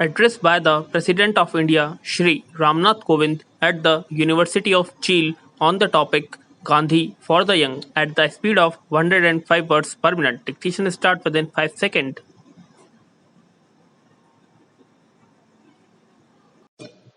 Address by the President of India, Shri Ramnath Kovind, at the University of Chile on the topic Gandhi for the Young at the speed of 105 words per minute. Dictation start within 5 seconds.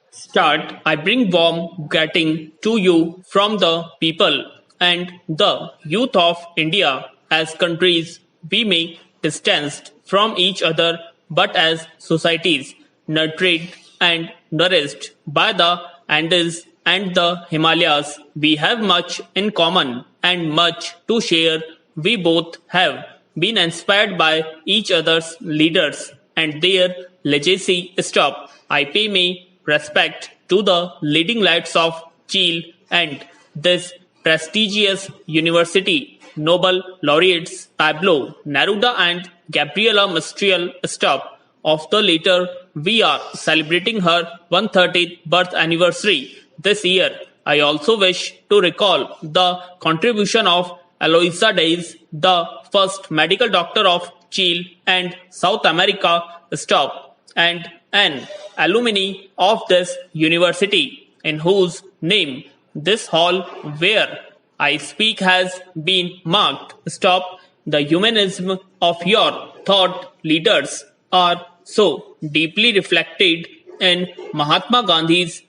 Start. I bring warm greeting to you from the people and the youth of India. As countries, we may distanced from each other, but as societies, nurtured and nourished by the Andes and the Himalayas, we have much in common and much to share. We both have been inspired by each other's leaders and their legacy. Stop. I pay me respect to the leading lights of Chile and this prestigious university. Nobel laureates Pablo Neruda and Gabriela Mistral. Stop. Of the latter, we are celebrating her 130th birth anniversary this year. I also wish to recall the contribution of Eloisa Diaz, the first medical doctor of Chile and South America. Stop. And an alumni of this university, in whose name this hall where I speak has been marked. Stop. The humanism of your thought leaders are so deeply reflected in Mahatma Gandhi's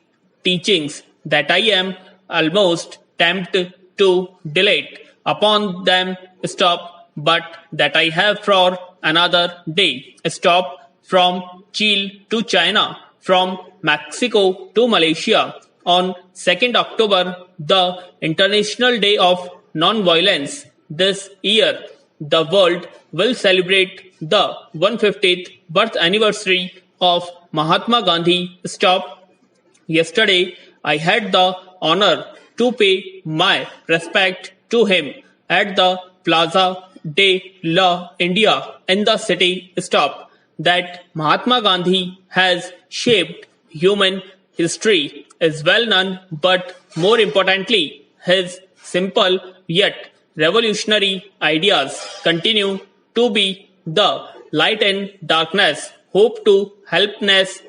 teachings that I am almost tempted to dilate upon them. Stop. But that I have for another day. Stop. From Chile to China, from Mexico to Malaysia. On 2nd October, the International Day of Non-Violence, this year, the world will celebrate the 150th birth anniversary of Mahatma Gandhi. Stop. Yesterday, I had the honor to pay my respect to him at the Plaza de la India in the city. Stop. That Mahatma Gandhi has shaped human history is well known, but more importantly, his simple yet revolutionary ideas continue to be the light in darkness, hope to helpness,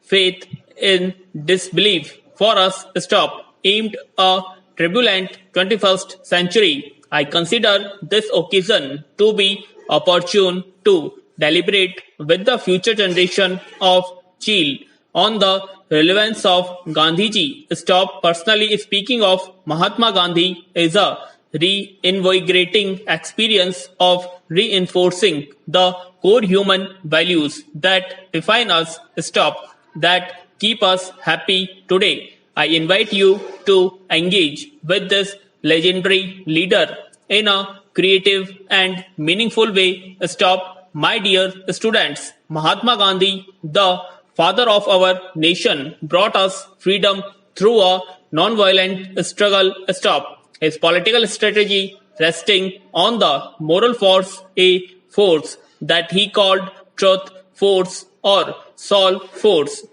faith in disbelief for us. Stop. Aimed a turbulent 21st century, I consider this occasion to be opportune to deliberate with the future generation of Chile on the relevance of Gandhiji. Stop. Personally speaking of Mahatma Gandhi is a reinvigorating experience of reinforcing the core human values that define us. Stop. That keep us happy today. I invite you to engage with this legendary leader in a creative and meaningful way. Stop. My dear students, Mahatma Gandhi, the father of our nation, brought us freedom through a non-violent struggle. Stop. His political strategy resting on the moral force, a force that he called truth force or soul force,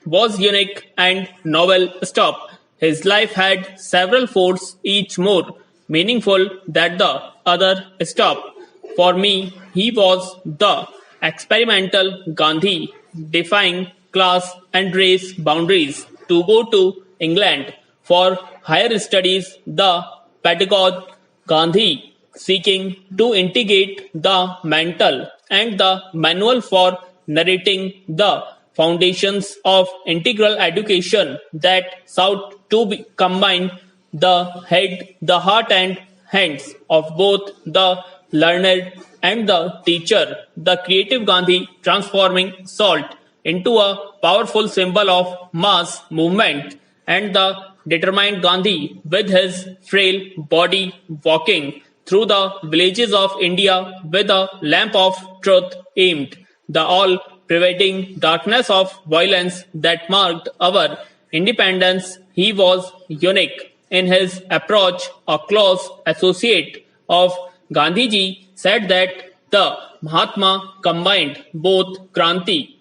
was unique and novel. Stop. His life had several forces, each more meaningful than the other. Stop. For me, he was the experimental Gandhi, defying class and race boundaries to go to England for higher studies, the pedagogue Gandhi, seeking to integrate the mental and the manual for narrating the foundations of integral education that sought to combine the head, the heart and hands of both the learned and the teacher, the creative Gandhi transforming salt into a powerful symbol of mass movement, and the determined Gandhi with his frail body walking through the villages of India with a lamp of truth aimed, the all-pervading darkness of violence that marked our independence. He was unique in his approach. A close associate of Gandhiji said that the Mahatma combined both Kranti,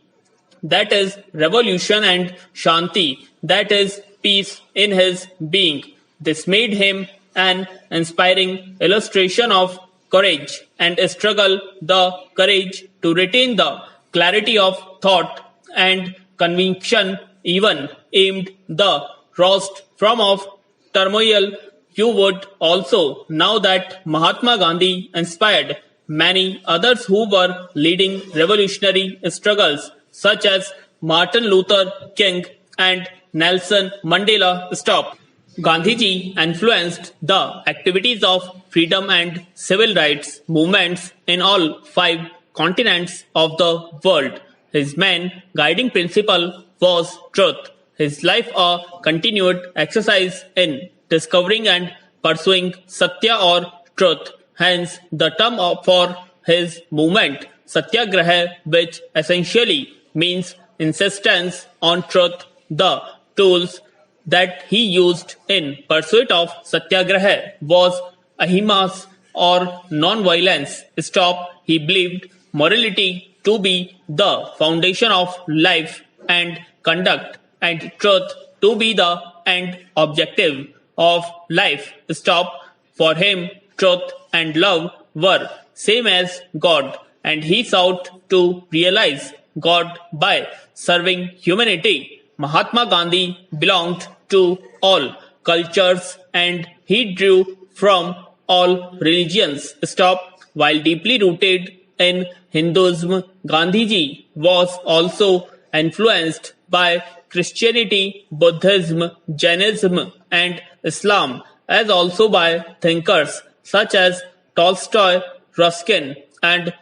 that is revolution, and Shanti, that is peace, in his being. This made him an inspiring illustration of courage and struggle, the courage to retain the clarity of thought and conviction even aimed the roast from of turmoil. You would also know that Mahatma Gandhi inspired many others who were leading revolutionary struggles such as Martin Luther King and Nelson Mandela. Stop. Gandhiji influenced the activities of freedom and civil rights movements in all five continents of the world. His main guiding principle was truth. His life a continued exercise in discovering and pursuing satya or truth. Hence, the term for his movement, satyagraha, which essentially means insistence on truth. The tools that he used in pursuit of satyagraha was ahimas or non-violence. Stop. He believed morality to be the foundation of life and conduct, and truth to be the end objective of life. Stop. For him, truth and love were same as God, and he sought to realize God by serving humanity. Mahatma Gandhi belonged to all cultures and he drew from all religions. Stop. While deeply rooted in Hinduism, Gandhiji was also influenced by Christianity, Buddhism, Jainism, and Islam, as also by thinkers such as Tolstoy, Ruskin, and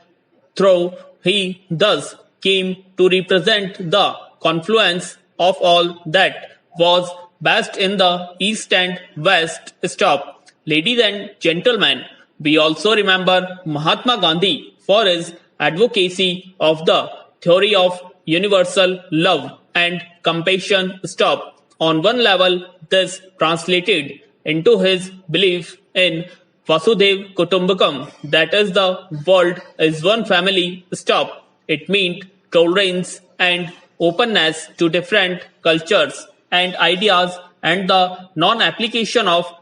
though he thus came to represent the confluence of all that was best in the East and West. Stop. Ladies and gentlemen, we also remember Mahatma Gandhi for his advocacy of the theory of universal love and compassion. Stop. On one level, this translated into his belief in Vasudev Kutumbakam, that is, the world is one family. Stop. It meant tolerance and openness to different cultures and ideas and the non-application of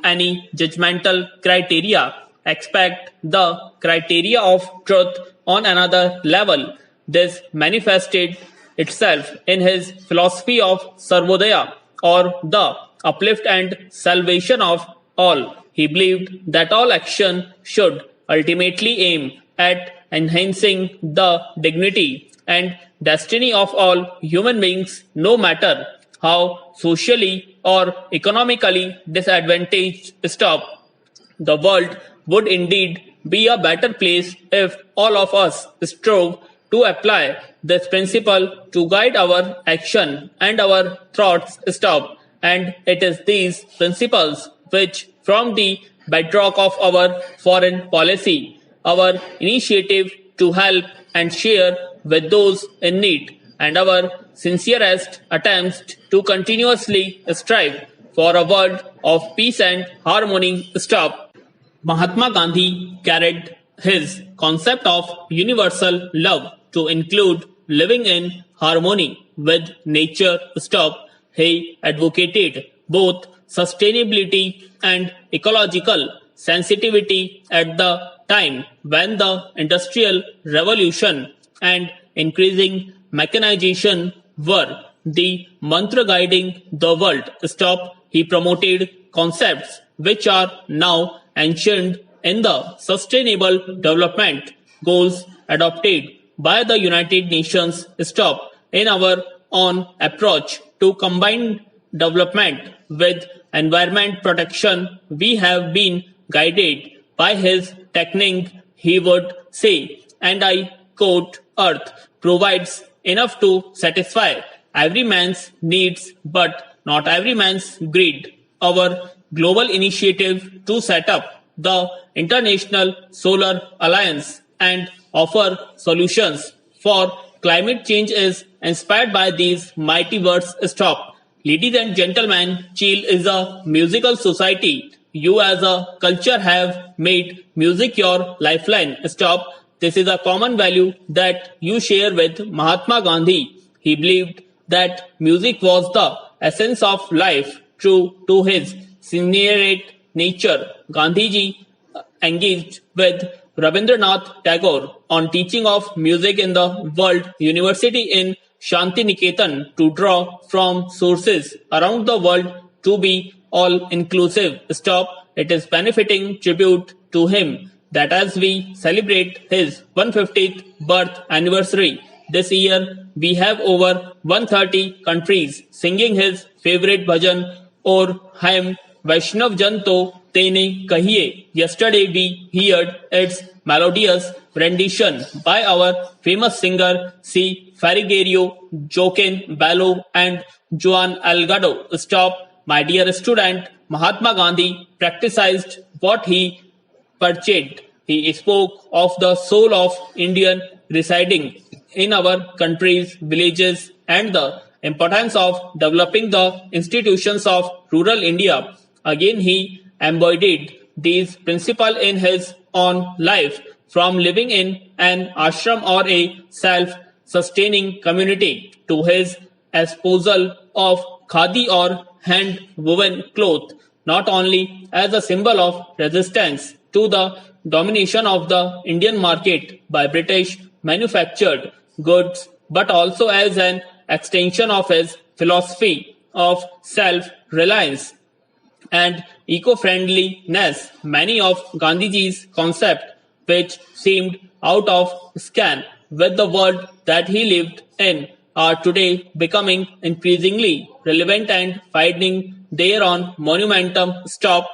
any judgmental criteria. Expect the criteria of truth on another level. This manifested itself in his philosophy of Sarvodaya, or the uplift and salvation of all. He believed that all action should ultimately aim at enhancing the dignity and destiny of all human beings, no matter how socially or economically disadvantaged. Stop. The world would indeed be a better place if all of us strove to apply this principle to guide our action and our thoughts. Stop. And it is these principles which form the bedrock of our foreign policy, our initiative to help and share with those in need, and our sincerest attempts to continuously strive for a world of peace and harmony. Stop. Mahatma Gandhi carried his concept of universal love to include living in harmony with nature. Stop. He advocated both sustainability and ecological sensitivity at the time when the Industrial Revolution and increasing mechanization were the mantra guiding the world. Stop. He promoted concepts which are now ancient in the Sustainable Development Goals adopted by the United Nations. Stop. In our own approach to combined development with environment protection, we have been guided by his technique. He would say, and I quote, Earth provides enough to satisfy every man's needs, but not every man's greed. Our global initiative to set up the International Solar Alliance and offer solutions for climate change is inspired by these mighty words. Stop. Ladies and gentlemen, Chill is a musical society. You as a culture have made music your lifeline. Stop. This is a common value that you share with Mahatma Gandhi. He believed that music was the essence of life. True to his sincere nature, Gandhiji engaged with Rabindranath Tagore on teaching of music in the World University in Shanti Niketan to draw from sources around the world to be all inclusive. Stop. It is benefiting tribute to him that as we celebrate his 150th birth anniversary this year, we have over 130 countries singing his favorite bhajan or hymn Vaishnav Jan To Tene Kahiye. Yesterday we heard its melodious rendition by our famous singer C. Farigerio, Joaquin Bello and Juan Algado. Stop, my dear student, Mahatma Gandhi practiced what he preached. He spoke of the soul of Indian residing in our country's villages and the importance of developing the institutions of rural India. Again, he embodied these principles in his own life, from living in an ashram or a self-sustaining community to his espousal of khadi or hand-woven cloth, not only as a symbol of resistance to the domination of the Indian market by British manufactured goods, but also as an extension of his philosophy of self-reliance and eco-friendliness. Many of Gandhiji's concepts, which seemed out of scan with the world that he lived in, are today becoming increasingly relevant and finding their own momentum. Stop.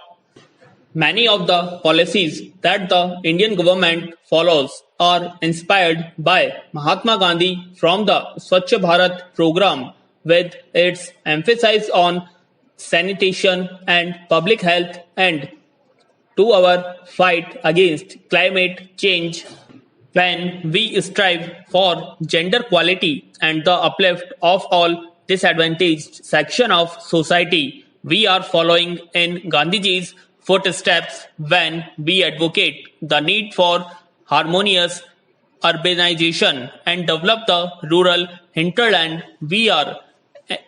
Many of the policies that the Indian government follows are inspired by Mahatma Gandhi, from the Swachh Bharat program with its emphasis on sanitation and public health, and to our fight against climate change, when we strive for gender equality and the uplift of all disadvantaged section of society. We are following in Gandhiji's footsteps when we advocate the need for harmonious urbanization and develop the rural hinterland. We are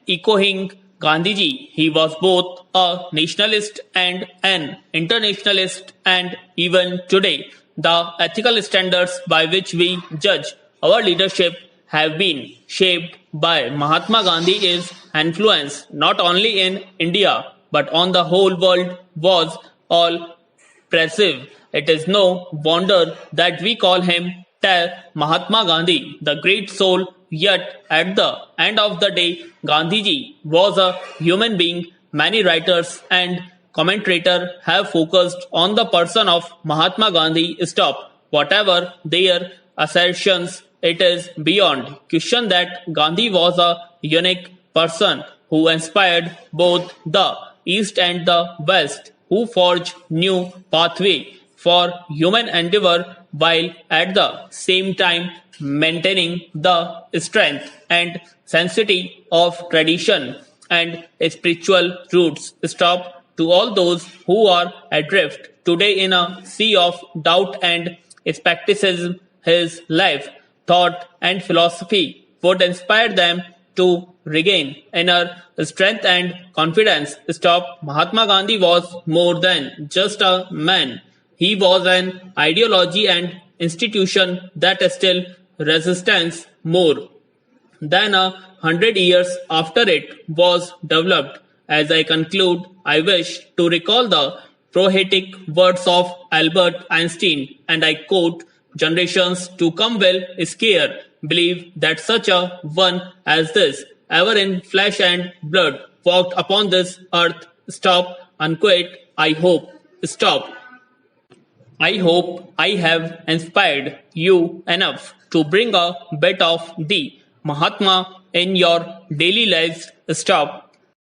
echoing Gandhiji. He was both a nationalist and an internationalist, and even today, the ethical standards by which we judge our leadership have been shaped by Mahatma Gandhi's influence not only in India but on the whole world was all impressive. It is no wonder that we call him Mahatma Gandhi, the great soul. Yet at the end of the day, Gandhiji was a human being. Many writers and commentators have focused on the person of Mahatma Gandhi. Stop. Whatever their assertions, it is beyond question that Gandhi was a unique person who inspired both the East and the West, who forged new pathway for human endeavor while at the same time maintaining the strength and sanctity of tradition and spiritual roots. Stop. To all those who are adrift today in a sea of doubt and skepticism, his life, thought, and philosophy would inspire them to regain inner strength and confidence. Stop. Mahatma Gandhi was more than just a man. He was an ideology and institution that still resistance more than 100 years after it was developed. As I conclude, I wish to recall the prophetic words of Albert Einstein, and I quote, "Generations to come will scare, believe that such a one as this, ever in flesh and blood, walked upon this earth." Stop. Unquote. I hope. Stop. I hope I have inspired you enough to bring a bit of the Mahatma in your daily lives. Stop.